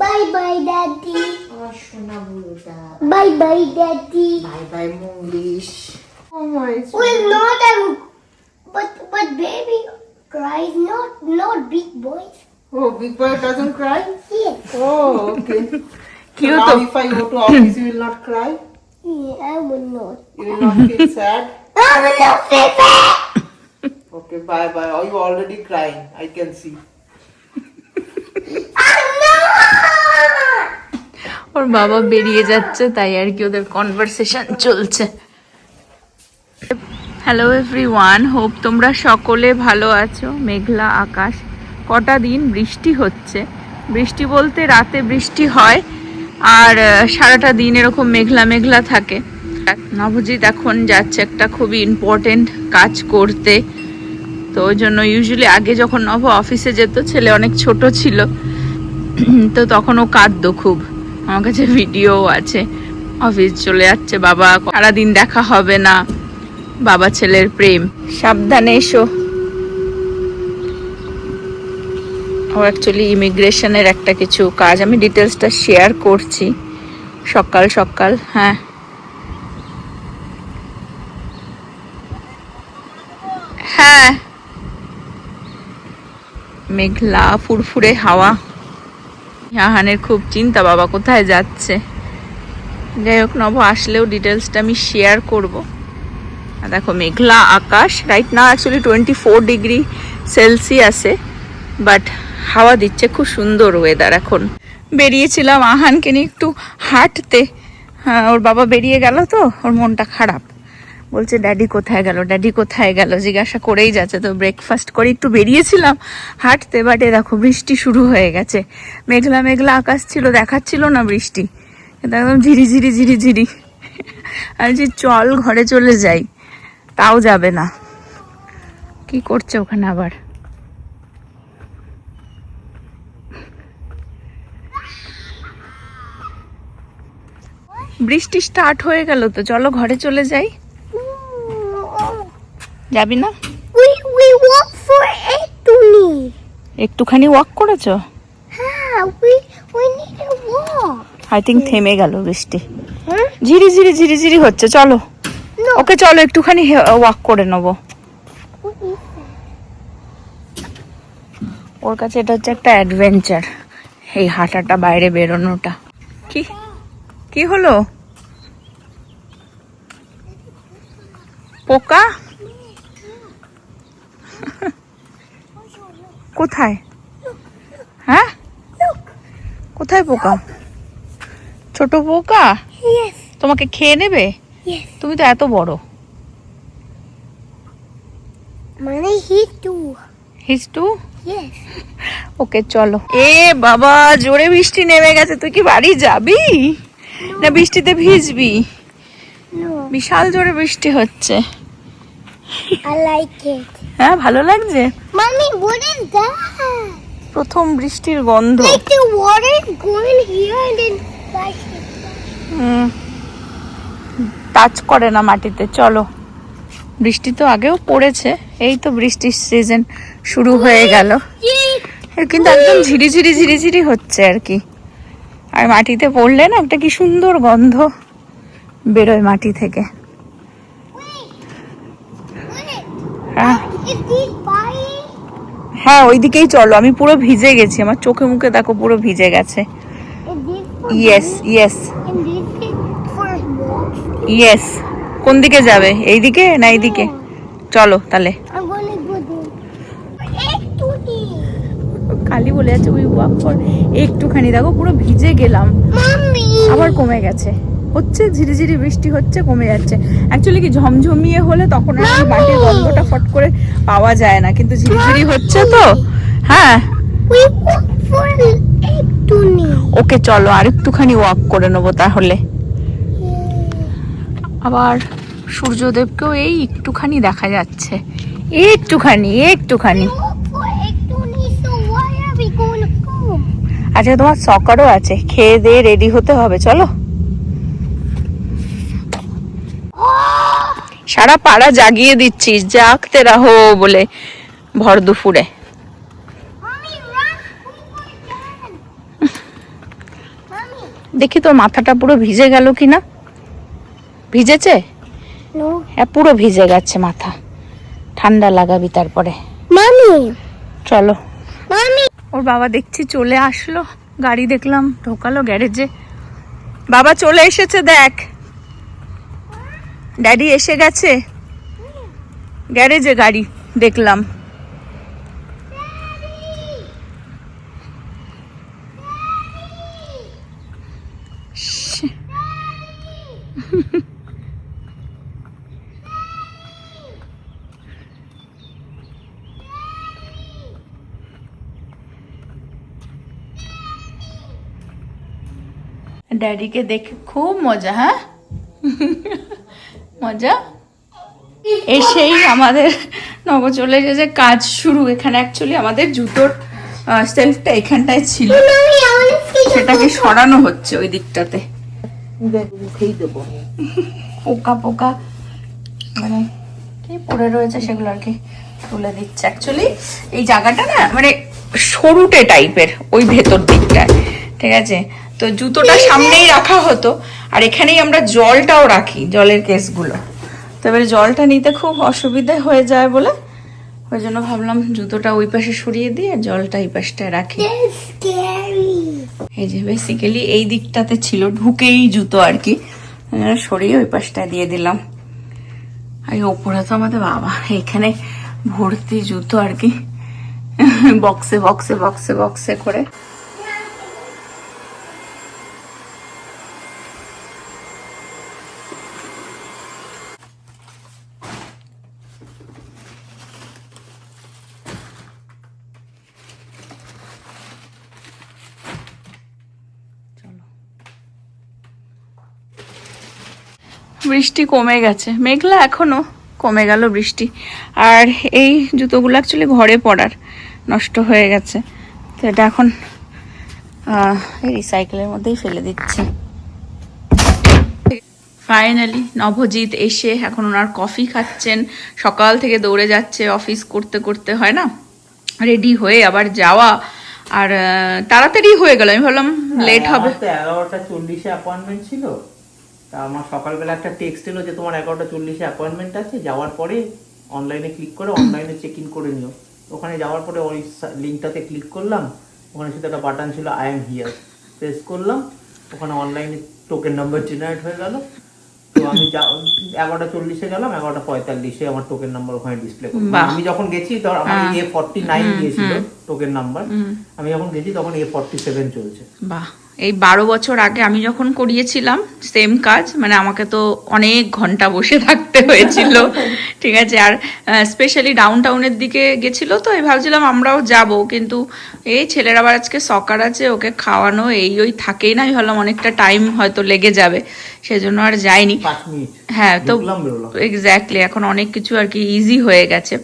Bye bye, Daddy. Ashuna Buddha. Bye bye, Daddy. Bye bye, Moolish. Oh my. Well, not but baby cries, not big boys. Oh, big boy doesn't cry? Yes. Oh, okay. Cute. So now if I go to office, you will not cry? Yeah, I will not. You will not feel sad? I will not feel bad. Okay, bye bye. Oh, you already crying. I can see. I'm not. ওর বাবা বেরিয়ে যাচ্ছে, তাই আর কি ওদের conversation চলছে। Hello everyone, hope তোমরা সকলে ভালো আছো। মেঘলা আকাশ, কটা দিন বৃষ্টি হচ্ছে। বৃষ্টি বলতে রাতে বৃষ্টি হয় আর সারাটা দিন এরকম মেঘলা মেঘলা থাকে। নবজিৎ এখন যাচ্ছে একটা খুবই ইম্পর্টেন্ট কাজ করতে, তো ওই জন্য ইউজুয়ালি আগে যখন নব অফিসে যেত, ছেলে অনেক ছোট ছিল, তো তখন ও কাঁদতো খুব। আমার কাছে ভিডিও আছে, অফিস চলে যাচ্ছে বাবা, সারাদিন দেখা হবে না, বাবা ছেলের প্রেম। সাবধানে এসো। ও অ্যাকচুয়ালি ইমিগ্রেশনের একটা কিছু কাজ, আমি ডিটেলসটা শেয়ার করছি সকাল সকাল। হ্যাঁ হ্যাঁ, মেঘলা ফুরফুরে হাওয়া। ইয়াহানের খুব চিন্তা, বাবা কোথায় যাচ্ছে। যাই হোক, নব আসলেও ডিটেলসটা আমি শেয়ার করব। দেখো মেঘলা আকাশ, রাইট না অ্যাকচুয়ালি 24 ডিগ্রি সেলসিয়াসে, বাট হাওয়া দিচ্ছে, খুব সুন্দর ওয়েদার এখন। বেরিয়েছিলাম আহানকে নিয়ে একটু হাঁটতে। হ্যাঁ, ওর বাবা বেরিয়ে গেল তো ওর মনটা খারাপ, বলছে ড্যাডি কোথায় গেল, ড্যাডি কোথায় গেল, জিজ্ঞাসা করেই যাচ্ছে। তো ব্রেকফাস্ট করে একটু বেরিয়েছিলাম হাঁটতে, বাট এ দেখো বৃষ্টি শুরু হয়ে গেছে। মেঘলা মেঘলা আকাশ ছিল, দেখাচ্ছিল না বৃষ্টি, কিন্তু একদম ঝিরি ঝিরি ঝিরি ঝিরি। আমি যে চল ঘরে চলে যাই, তাও যাবে না। কি করছে ওখানে আবার? বৃষ্টি স্টার্ট হয়ে গেল, তো চলো ঘরে চলে যাই। যাবি না? We walk for 8 একটুখানি ওয়াক করেছো? Yeah, we need to walk. I think থেমে গেল বৃষ্টি। Huh? ঝিরি ঝিরি ঝিরি ঝিরি হচ্ছে, চলো। No. ওকে চলো একটুখানি ওয়াক করে নেবো। What is that? ওর কাছে এটা হচ্ছে একটা অ্যাডভেঞ্চার, এই হাঁটাটা, বাইরে বেরোনোটা। কি কি হলো? পোকা? কোথায়? হ্যাঁ, কোথায় পোকা? ছোট পোকা Yes. তোমাকে খেয়ে নেবে? Yes. তুমি তো এত বড়। Money hit too. হিস্টু, Yes. ওকে চলো। এ বাবা, জোরে বৃষ্টি নেমে গেছে, তুই কি বাড়ি যাবি না বৃষ্টিতে ভিজবি? No. বিশাল জোরে বৃষ্টি হচ্ছে। I like it. হ্যাঁ, ভালো লাগছে। Mommy, what is that? প্রথম বৃষ্টির গন্ধ। Like the water going here and then like touch করে না মাটিতে। চলো, বৃষ্টি তো আগেও পড়েছে, এই তো বৃষ্টির সিজন শুরু হয়ে গেল, কিন্তু একদম ঝিরি ঝিরি ঝিরি ঝিরি হচ্ছে আর কি। আর মাটিতে পড়লে না একটা কি সুন্দর গন্ধ বেরোয় মাটি থেকে। হ্যাঁ Is this body? হ্যাঁ, ওইদিকেই চলো। আমি পুরো ভিজে গেছি, আমার চোখে মুখে দেখো পুরো ভিজে গেছে। Is this for yes yes and this is for walk? Yes. কোন দিকে যাবে, এইদিকে না এইদিকে? চলো তাহলে। I'm gonna go there. Actually, খালি বলে যাচ্ছে ওই ওয়াক কর। একটুখানি দেখো পুরো ভিজে গেলাম, Mommy. আবার কমে গেছে। হচ্ছে ঝিরিঝিরি বৃষ্টি হচ্ছে, কমে যাচ্ছে। অ্যাকচুয়ালি কি ঝমঝমিয়ে হলে তখন আর মাটির গন্ধটা ফট করে পাওয়া যায় না, কিন্তু ঝিরিঝিরি হচ্ছে তো। হ্যাঁ We walk for 8 ওকে চলো, আর একটুখানি ওয়াক করে নেবো তাহলে। আবার সূর্যদেবকেও এই একটুখানি দেখা যাচ্ছে, একটুখানি একটুখানি। We walk for 8 so why are we going to go? আচ্ছা, তোমার সকারও আছে, খেয়ে দিয়ে রেডি হতে হবে, চলো। সারা পাড়া জাগিয়ে দিচ্ছিস, জাগতে রাহো বলে ভর দুপুরে। Mommy, run! দেখি তোর মাথাটা পুরো ভিজে গেল কিনা। ভিজেছে? No. হ্যাঁ পুরো ভিজে গেছে মাথা। ঠান্ডা লাগাবি তারপরে। Mommy. চলো। Mommy. ওর বাবা দেখছি চলে আসলো, গাড়ি দেখলাম ঢোকালো গ্যারেজে। বাবা চলে এসেছে দেখ, ড্যাডি এসে গেছে গ্যারেজে, গাড়ি দেখলাম। ড্যাডিকে দেখে খুব মজা। হ্যাঁ মজা। এসেই আমাদের নব চলে এসেছে, কাজ শুরু। এখানে অ্যাকচুয়ালি আমাদের জুতোর সেলফটা এখানটায় ছিল, Mommy, I want to see. সেটাকে সরানো হচ্ছে ওই দিকটাতে। মুখেই দেবো। পোকা পোকা মানে কি পড়ে রয়েছে সেগুলো আর কি তুলে দিচ্ছে। অ্যাকচুয়ালি এই জায়গাটা না মানে সরুটে টাইপের ওই ভেতর দিকটায়, ঠিক আছে? তো জুতোটা সামনেই রাখা হতো, আর এখানেই আমরা জলটাও রাখি, জলের কেসগুলো। তো এবারে জলটা নিতে খুব অসুবিধা হয়ে যায় বলে ওই জন্য ভাবলাম জুতোটা ওই পাশে সরিয়ে দিয়ে জলটা এই পাশটায় রাখি। That's scary. এই যে বেসিক্যালি এই দিকটাতে ছিল, ঢুকেই জুতো আর কি, সরিয়ে ওই পাশটায় দিয়ে দিলাম। আর ওপরে তো আমাদের বাবা এখানে ভর্তি জুতো আর কি, বক্সে বক্সে বক্সে বক্সে করে। বৃষ্টি কমে গেছে, মেঘলা এখনো, কমে গেল বৃষ্টি। আর এই জুতোগুলো অ্যাকচুয়ালি ঘরে পরার, নষ্ট হয়ে গেছে, তো এটা এখন এই রিসাইকেলের মধ্যেই ফেলে দিচ্ছি। ফাইনালি নবজিৎ এসে এখন ওনার কফি খাচ্ছেন। সকাল থেকে দৌড়ে যাচ্ছে, অফিস করতে করতে হয় না, রেডি হয়ে আবার যাওয়া, আর তাড়াতাড়ি হয়ে গেল। আমি ভাবলাম লেট হবে। 11:40 অ্যাপয়েন্টমেন্ট ছিল, তা আমার সকালবেলা একটা টেক্সট এলো যে তোমার 11:40 অ্যাপয়েন্টমেন্ট আছে, যাওয়ার পরে অনলাইনে ক্লিক করে অনলাইনে চেক ইন করে নিও। ওখানে যাওয়ার পরে ওই লিঙ্কটাতে ক্লিক করলাম, ওখানে শুধু একটা বাটন ছিল আই এম হিয়ার, প্রেস করলাম, ওখানে অনলাইনে টোকেন নাম্বার জেনারেট হয়ে গেল। তো আমি 11:40 গেলাম, 11:45 আমার টোকেন নাম্বার ওখানে ডিসপ্লে করলো। আমি যখন গেছি তখন আমার A49 দিয়েছিল টোকেন নাম্বার, আমি যখন গেছি তখন A47 চলছে। বাহ, এই 12 বছর আগে আমি যখন করিয়েছিলাম সেম কাজ, মানে আমাকে তো অনেক ঘন্টা বসে থাকতে হয়েছিল, ঠিক আছে? আর স্পেশালি ডাউন টাউনের দিকে গেছিল, তো আমি ভাবছিলাম আমরাও যাব, কিন্তু এই ছেলের আবার আজকে সকার আছে, ওকে খাওয়ানো এই ওই থাকেই না। আমি ভাবলাম অনেকটা টাইম হয়তো লেগে যাবে, সেজন্য আর যাইনি। 5 মিনিট। হ্যাঁ, তো এক্স্যাক্টলি এখন অনেক কিছু আর কি ইজি হয়ে গেছে।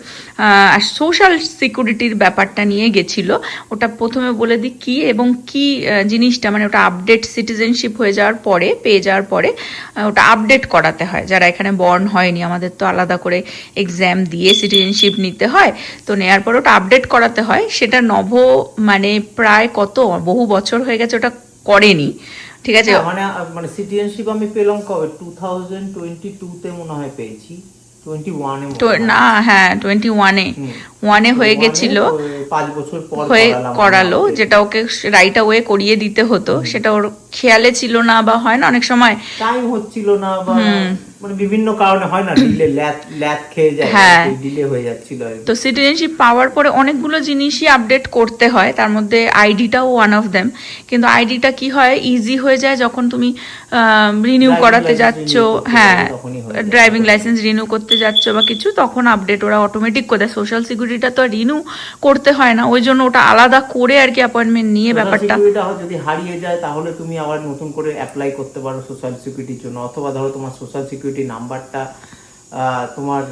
আর সোশ্যাল সিকিউরিটির ব্যাপারটা নিয়ে গেছিল, ওটা প্রথমে বলে দিই কি এবং কি জিনিসটা, মানে ওটা আপডেট সিটিজেনশিপ হয়ে যাওয়ার পরে, পেয়ে যাওয়ার পরে ওটা আপডেট করাতে হয়। যারা এখানে বর্ন হয়নি, আমাদের তো আলাদা করে এক্সাম দিয়ে সিটিজেনশিপ নিতে হয়, তো নেওয়ার পর ওটা আপডেট করাতে হয়। সেটা নভ মানে প্রায় বহু বছর হয়ে গেছে ওটা করেনি, ঠিক আছে? মানে সিটিজেনশিপ আমি পেলাম কবে, 2022 তে মনে হয় পেয়েছি, 21 না, হ্যাঁ 21 হয়ে গেছিল, 5 বছর পর হয়ে করালো, যেটা ওকে রাইট অ্যাওয়ে করিয়ে দিতে হতো, সেটা ওর খেয়ালে ছিল না, বা হয় না অনেক সময় টাইম হচ্ছিল না, বা মানে বিভিন্ন কারণে হয় না, ডিলে ল্যাথ খেয়ে যায়, ডিলে হয়ে যাচ্ছিল। তো সিটিজেনশিপ পাওয়ার পরে অনেকগুলো জিনিসই আপডেট করতে হয়, তার মধ্যে আইডিটাও ওয়ান অফ দেম। কিন্তু আইডিটা কি হয়, ইজি হয়ে যায় যখন তুমি রিনিউ করাতে যাচ্ছ, হ্যাঁ ড্রাইভিং লাইসেন্স রিনিউ করতে যাচ্ছ বা কিছু, তখন আপডেট ওরা অটোমেটিক করে দেয়। সোশ্যাল সিকিউরিটিটা তো রিনিউ করতে হয় না, ওই জন্য ওটা আলাদা করে আর কি অ্যাপয়েন্টমেন্ট নিয়ে ব্যাপারটা। যদি হারিয়ে যায় তাহলে তুমি আবার নতুন করে অ্যাপ্লাই করতে পারো সোশ্যাল সিকিউরিটির জন্য, অথবা ধরো তোমার সোশ্যাল সিকিউরিটি নাম্বারটা তোমার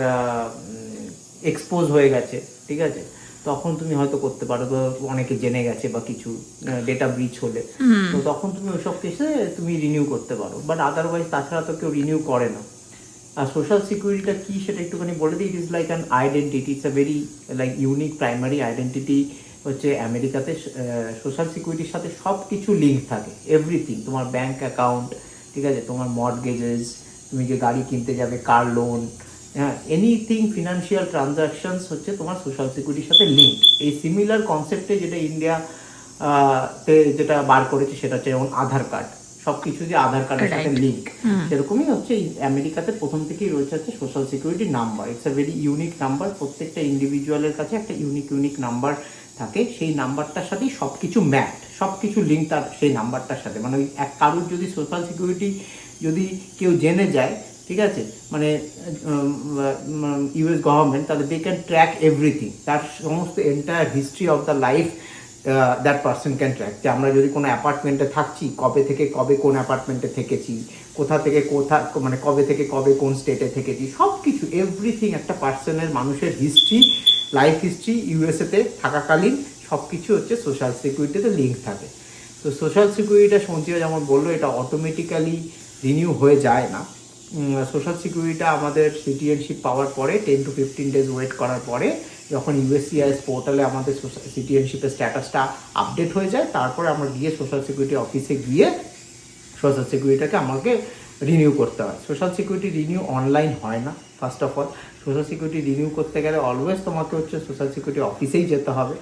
এক্সপোজ হয়ে গেছে, ঠিক আছে, তখন তুমি হয়তো করতে পারো, অনেকে জেনে গেছে বা কিছু ডেটা ব্রিচ হলে, তো তখন তুমি ওইসব কেসে তুমি রিনিউ করতে পারো। বাট আদারওয়াইজ তাছাড়া তো কেউ রিনিউ করে না। আর সোশ্যাল সিকিউরিটিটা কি সেটা একটুখানি বলে দিই। It is like an identity, it's a very like unique primary identity হচ্ছে আমেরিকাতে সোশ্যাল সিকিউরিটির সাথে সব কিছু লিঙ্ক থাকে, এভরিথিং, তোমার ব্যাংক অ্যাকাউন্ট, ঠিক আছে, তোমার মর্টগেজেস, তুমি যে গাড়ি কিনতে যাবে, কার লোন, হ্যাঁ, এনিথিং ফিনান্সিয়াল ট্রানজাকশনস হচ্ছে তোমার সোশ্যাল সিকিউরিটির সাথে লিঙ্ক। এই সিমিলার কনসেপ্টে যেটা ইন্ডিয়া তে যেটা বার করেছে সেটা হচ্ছে যেমন আধার কার্ড, সবকিছু যে আধার কার্ডের সাথে লিঙ্ক, সেরকমই হচ্ছে আমেরিকাতে প্রথম থেকেই রয়েছে হচ্ছে social security number. It's a very unique number, প্রত্যেকটা ইন্ডিভিজুয়ালের কাছে একটা ইউনিক নাম্বার থাকে, সেই নাম্বারটার সাথেই সব কিছু ম্যাপ, সব কিছু লিঙ্ক তার সেই নাম্বারটার সাথে। মানে ওই এক কারুর যদি সোশ্যাল সিকিউরিটি যদি কেউ জেনে যায়, ঠিক আছে, মানে ইউএস গভর্নমেন্ট, তাহলে দে ক্যান ট্র্যাক এভরিথিং, তার সমস্ত entire history of the life that person can track. যে আমরা যদি কোনো অ্যাপার্টমেন্টে থাকছি, কবে থেকে কবে কোন অ্যাপার্টমেন্টে থেকেছি, কোথা থেকে কোথা, মানে কবে থেকে কবে কোন স্টেটে থেকেছি, সব কিছু এভরিথিং একটা পার্সনের মানুষের হিস্ট্রি, লাইফ হিস্ট্রি ইউএসএতে থাকাকালীন সব কিছু হচ্ছে সোশ্যাল সিকিউরিটিতে লিঙ্ক থাকে। তো সোশ্যাল সিকিউরিটিটা সঞ্চিত যেমন বললো, এটা অটোমেটিক্যালি রিনিউ হয়ে যায় না। সোশ্যাল সিকিউরিটিটা আমাদের সিটিজেনশিপ পাওয়ার পরে 10 to 15 days ওয়েট করার পরে যখন ইউএসসিআইএস পোর্টালে আমাদের সিটিজেনশিপের স্ট্যাটাসটা আপডেট হয়ে যায়, তারপরে আমরা গিয়ে সোশ্যাল সিকিউরিটি অফিসে গিয়ে সোশ্যাল সিকিউরিটিটাকে আমাকে রিনিউ করতে হয়। সোশ্যাল সিকিউরিটি রিনিউ অনলাইন হয় না। First of all, social security renew করতে গেলে অলওয়েজ তোমাকে হচ্ছে সোশ্যাল সিকিউরিটি অফিসেই যেতে হবে।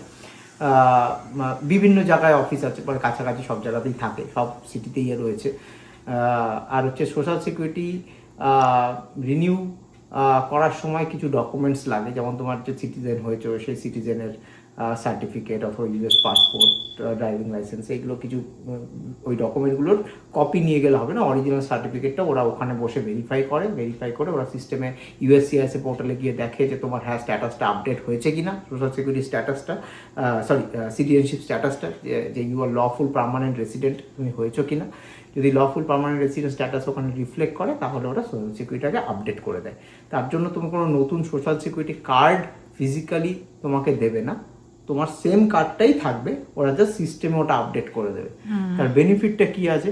বিভিন্ন জায়গায় অফিস আছে, মানে কাছাকাছি সব জায়গাতেই থাকে, সব সিটিতেই রয়েছে। আর হচ্ছে সোশ্যাল সিকিউরিটি রিনিউ করার সময় কিছু ডকুমেন্টস লাগে, যেমন তোমার যে সিটিজেন হয়েছে সেই সিটিজেনের সার্টিফিকেট অথবা ইউএস পাসপোর্ট, ড্রাইভিং লাইসেন্স, এইগুলো কিছু ওই ডকুমেন্টগুলোর কপি নিয়ে গেলে হবে না, অরিজিনাল সার্টিফিকেটটা ওরা ওখানে বসে ভেরিফাই করে ওরা সিস্টেমে ইউএসসিআইএস পোর্টালে গিয়ে দেখে যে তোমার হ্যাঁ স্ট্যাটাসটা আপডেট হয়েছে কিনা, সোশ্যাল সিকিউরিটি স্ট্যাটাসটা, সিটিজেনশিপ স্ট্যাটাসটা, যে you R lawful permanent resident তুমি হয়েছো কিনা। যদি লফুল পার্মানেন্ট রেসিডেন্ট স্ট্যাটাস ওখানে রিফ্লেক্ট করে, তাহলে ওরা সোশ্যাল সিকিউরিটিটাকে আপডেট করে দেয়। তার জন্য তুমি কোনো নতুন সোশ্যাল সিকিউরিটি কার্ড ফিজিক্যালি তোমাকে দেবে না, তোমার সেম কার্ডটাই থাকবে, ওরা জাস্ট সিস্টেমে ওটা আপডেট করে দেবে। তার বেনিফিটটা কি আছে?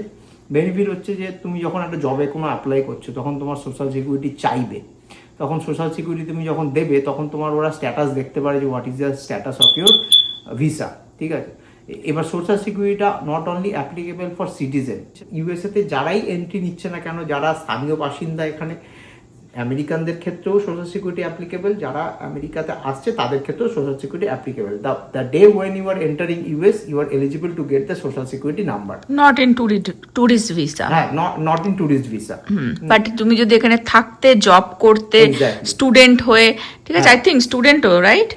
বেনিফিট হচ্ছে যে তুমি যখন একটা জবে কোনো অ্যাপ্লাই করছো, তখন তোমার সোশ্যাল সিকিউরিটি চাইবে, তখন সোশ্যাল সিকিউরিটি তুমি যখন দেবে, তখন তোমার ওরা স্ট্যাটাস দেখতে পারে যে what is the status of your visa, ঠিক আছে। এবার সোশ্যাল সিকিউরিটিটা not only applicable for citizen, ইউএসএতে যারাই এন্ট্রি নিচ্ছে না কেন, যারা স্থানীয় বাসিন্দা এখানে, আমেরিকানদের ক্ষেত্রেও সোশ্যাল সিকিউরিটি অ্যাপ্লিকেবল, যারা আমেরিকাতে আসছে তাদের ক্ষেত্রেও social security applicable. The day when you are entering US, you are eligible to get the social security number. Not in tourist visa. হ্যাঁ, not in tourist visa. But তুমি যদি এখানে থাকতে, জব করতে, স্টুডেন্ট হয়ে, ঠিক আছে, আই থিঙ্ক স্টুডেন্টও, রাইট?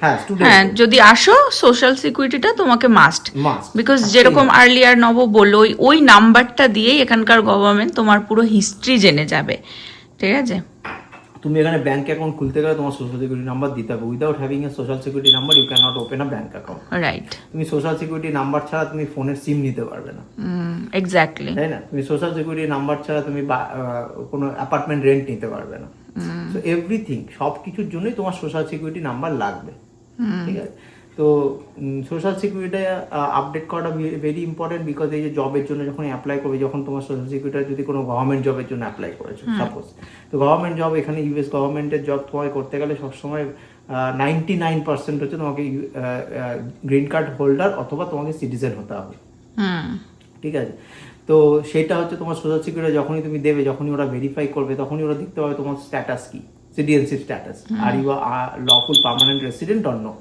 হ্যাঁ, যদি আসো, সোশ্যাল সিকিউরিটিটা তোমাকে মাস্ট, বিকজ যেরকম আর্লিয়ার নব বললো, ওই নাম্বারটা দিয়েই এখানকার গভর্নমেন্ট তোমার পুরো হিস্ট্রি জেনে যাবে, ঠিক আছে। তুমি এখানে ব্যাংক অ্যাকাউন্ট খুলতে গেলে তোমার সোশ্যাল সিকিউরিটি নাম্বার দিতে হবে। Without having a social security number you can not open a bank account, right. তুমি সোশ্যাল সিকিউরিটি নাম্বার ছাড়া তুমি ফোনের সিম নিতে পারবে না, এক্স্যাক্টলি, তাই না? তুমি সোশ্যাল সিকিউরিটি নাম্বার ছাড়া তুমি কোনো অ্যাপার্টমেন্ট রেন্ট নিতে পারবে না। সো এভরিথিং, সব কিছুর জন্যই তোমার সোশ্যাল সিকিউরিটি নাম্বার লাগবে, ঠিক আছে। তো সোশ্যাল সিকিউরিটি আপডেট করাটা ভেরি ইম্পর্টেন্ট, বিকজ এই যে জবের জন্য যখন অ্যাপ্লাই করবে, যখন তোমার সোশ্যাল সিকিউরিটি যদি কোনো গভর্নমেন্ট জবের জন্য অ্যাপ্লাই করেছো সাপোজ, তো গভর্নমেন্ট জব, এখানে ইউএস গভর্নমেন্টের জব তোমায় করতে গেলে সবসময় 99% হচ্ছে তোমাকে গ্রিন কার্ড হোল্ডার অথবা তোমাকে সিটিজেন হতে হবে, ঠিক আছে। তো সেটা হচ্ছে তোমার সোশ্যাল সিকিউরিটি যখনই তুমি দেবে, যখনই ওরা ভেরিফাই করবে, তখনই ওরা দেখতে পাবে তোমার স্ট্যাটাস কি, সিটিজেনশিপ স্ট্যাটাস, আর are R lawful permanent resident or no,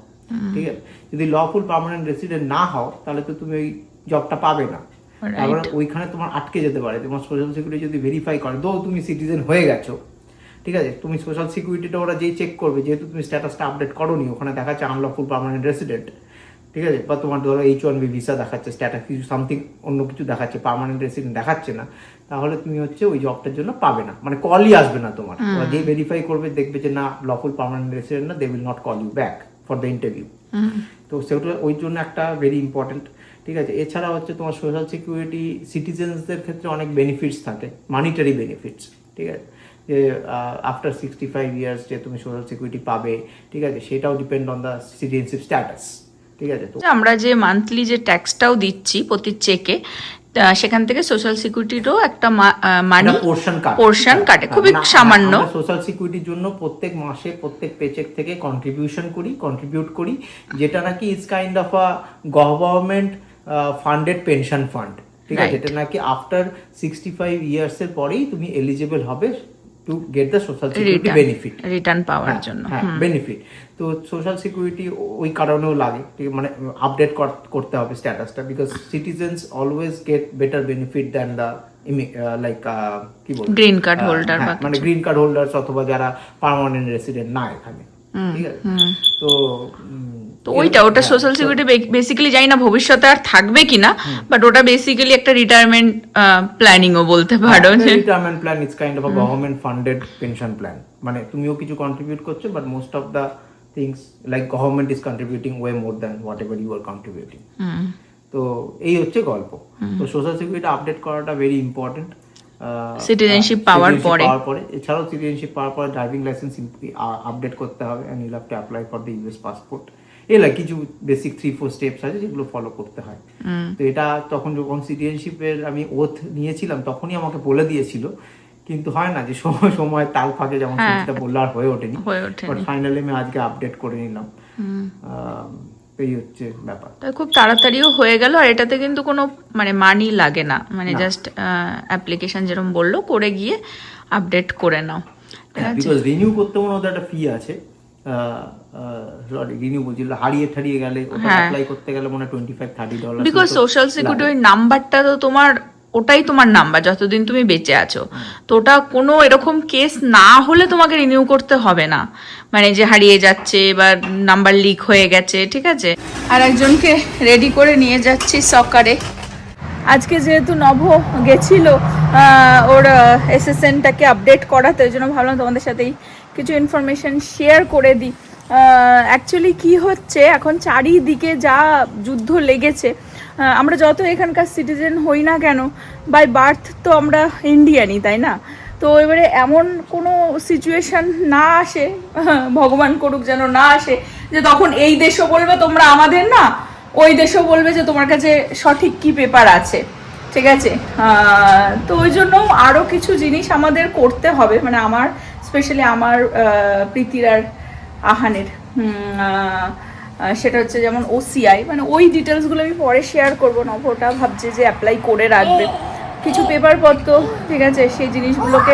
ঠিক আছে। যদি লফুল পার্মানেন্ট রেসিডেন্ট না হও, তাহলে তো তুমি ওই জবটা পাবে না, তারপরে ওইখানে তোমার আটকে যেতে পারে। তোমার সোশ্যাল সিকিউরিটি যদি ভেরিফাই করে, দো তুমি সিটিজেন হয়ে গেছো, ঠিক আছে, তুমি সোশ্যাল সিকিউরিটিটা ওরা যেই চেক করবে, যেহেতু তুমি স্ট্যাটাসটা আপডেট করোনি, ওখানে দেখাচ্ছে আনলফুল পার্মানেন্ট রেসিডেন্ট, ঠিক আছে, বা তোমার ধরো H1B ভিসা দেখাচ্ছে, স্ট্যাটাস কিছু সামথিং অন্য কিছু দেখাচ্ছে, পার্মানেন্ট রেসিডেন্ট দেখাচ্ছে না, তাহলে তুমি হচ্ছে ওই জবটার জন্য পাবে না, মানে কলই আসবে না তোমার। ওরা যেই ভেরিফাই করবে, দেখবে যে না লফুল পার্মানেন্ট রেসিডেন্ট না, they will not call you back for the interview. তো সেটা ওই জন্য একটা ভেরি ইম্পর্টেন্ট, ঠিক আছে। এছাড়া হচ্ছে তোমার সোশ্যাল সিকিউরিটি সিটিজেন্সদের ক্ষেত্রে অনেক বেনিফিটস থাকে, মানিটারি বেনিফিটস, ঠিক আছে, যে আফটার 65 ইয়ার্স যে তুমি সোশ্যাল সিকিউরিটি পাবে, ঠিক আছে, সেটাও depend on the citizenship status, ঠিক আছে। তো আমরা যে মান্থলি যে ট্যাক্সটাও দিচ্ছি প্রতি চেকে, সেখান থেকে সোশ্যাল সিকিউরিটিরও একটা মানি পোর্শন কাটে, খুবই সামান্য। সোশ্যাল সিকিউরিটির জন্য প্রত্যেক মাসে প্রত্যেক পেচেক থেকে কন্ট্রিবিউট করি, যেটা নাকি is kind of a government funded pension fund, ঠিক আছে, যেটা নাকি আফটার 65 ইয়ার্স এর পরেই তুমি এলিজিবল হবে to get the social security benefit, return পাওয়ার জন্য। বেনিফিট তো সোশ্যাল সিকিউরিটি ওই কারণেও লাগে, মানে আপডেট করতে হবে স্ট্যাটাসটা, because citizens always get better benefit than the like কি বলবো গ্রিন কার্ড হোল্ডার, মানে গ্রিন কার্ড হোল্ডার্স অথবা যারা পার্মানেন্ট রেসিডেন্ট না এখানে, ঠিক আছে। তো ওটা সোশ্যাল সিকিউরিটি বেসিক্যালি জানি না ভবিষ্যতে আর থাকবে কিনা, বাট ওটা বেসিক্যালি একটা রিটায়ারমেন্ট প্ল্যানিংও বলতে পারো। Retirement plan is kind of a government funded pension plan, মানে তুমিও কিছু কন্ট্রিবিউট করছো, but most of the things like government is contributing way more than whatever you are contributing. তো এই হচ্ছে গল্প। তো সোশ্যাল সিকিউরিটি আপডেট করাটা ভেরি ইম্পর্টেন্ট সিটিজেনশিপ পাওয়ার পরে। এছাড়াও সিটিজেনশিপ পাওয়ার পরে ড্রাইভিং লাইসেন্স আপডেট করতে হবে, and you have to apply for the US passport. এলা কিছু বেসিক 3-4 স্টেপস আছে যেগুলো ফলো করতে হয়। তো এটা যখন সিটিজেনশিপের আমি ওথ নিয়েছিলাম তখনই আমাকে বলে দিয়েছিল, কিন্তু হয় না যে সময় তাল ফাঁকে যেমন সেটা বললে আর হয়ে ওঠেনি, বাট ফাইনালি আমি আজকে আপডেট করে নিলাম। এই হচ্ছে ব্যাপার। খুব তাড়াতাড়িও হয়ে গেল, আর এটাতে কিন্তু কোনো মানে মানি লাগে না, মানে জাস্ট অ্যাপ্লিকেশন যেরকম বললো করে গিয়ে আপডেট করে নাও। বিকজ রিনিউ করতে মনে হয় একটা ফি আছে, রিনিউ বলছিল হারিয়ে গেলে ওটা অ্যাপ্লাই করতে গেলে মনে হয় $25-30। বিকজ সোশ্যাল সিকিউরিটি ওই নাম্বারটা তো তোমার, ওটাই তোমার নাম্বার যতদিন তুমি বেঁচে আছো। তো ওটা কোনো এরকম কেস না হলে তোমাকে রিনিউ করতে হবে না, মানে যে হারিয়ে যাচ্ছে বা নাম্বার লিক হয়ে গেছে, ঠিক আছে। আর একজনকে রেডি করে নিয়ে যাচ্ছি সকারে। আজকে যেহেতু নভ গেছিল ওর এসএসএনটাকে আপডেট করাতে, ওই জন্য ভাবলাম তোমাদের সাথেই কিছু ইনফরমেশন শেয়ার করে দিই। অ্যাকচুয়ালি কি হচ্ছে এখন চারিদিকে যা যুদ্ধ লেগেছে, আমরা যত এখানকার সিটিজেন হই না কেন, বাই বার্থ তো আমরা ইন্ডিয়ানই, তাই না? তো এবারে এমন কোনো সিচুয়েশন না আসে, ভগবান করুক যেন না আসে, যে তখন এই দেশও বলবে তোমরা আমাদের না, ওই দেশও বলবে যে তোমার কাছে সঠিক কি পেপার আছে, ঠিক আছে। তো ওই জন্য আরও কিছু জিনিস আমাদের করতে হবে, মানে আমার স্পেশালি আমার প্রীতির আর আহানের, সেটা হচ্ছে যেমন ওসিআই, মানে ওই ডিটেলসগুলো আমি পরে শেয়ার করবো। না ওটা ভাবছে যে অ্যাপ্লাই করে রাখবে কিছু পেপারপত্র, ঠিক আছে, সেই জিনিসগুলোকে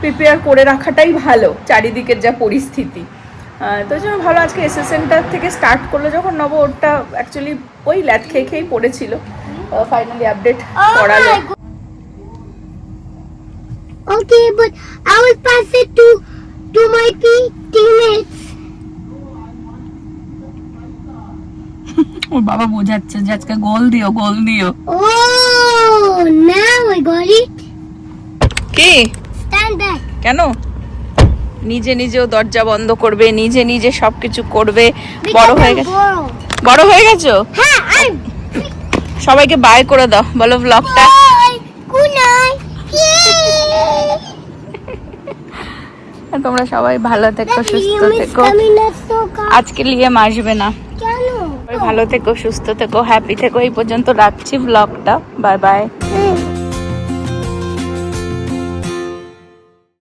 প্রিপেয়ার করে রাখাটাই ভালো চারিদিকের যা পরিস্থিতি। তো জন্য ভালো আজকে এসএসএনটা থেকে স্টার্ট করলো যখন নব, ওটা অ্যাকচুয়ালি ওই ল্যাদ খেয়েই পড়েছিল, ফাইনালি আপডেট করালো। Okay, but I will pass it to my teammates. ওর বাবা বোঝাচ্ছে যে আজকে গোল দিও। Oh, now I got it. কি? Stand back. কেন? নিজেও দরজা বন্ধ করবে, নিজে সবকিছু করবে। বড় হয়ে গেছো? হ্যাঁ, সবাইকে বাই করে দাও, বলো ব্লগটা। Good night. তোমরা সবাই ভালো থেকো, সুস্থ থেকো। আজকে লিয়াম আসবে না, ভালো থেকো, সুস্থ থেকো, হ্যাপি থেকো। এই পর্যন্ত রাখছি ব্লগটা। Bye bye.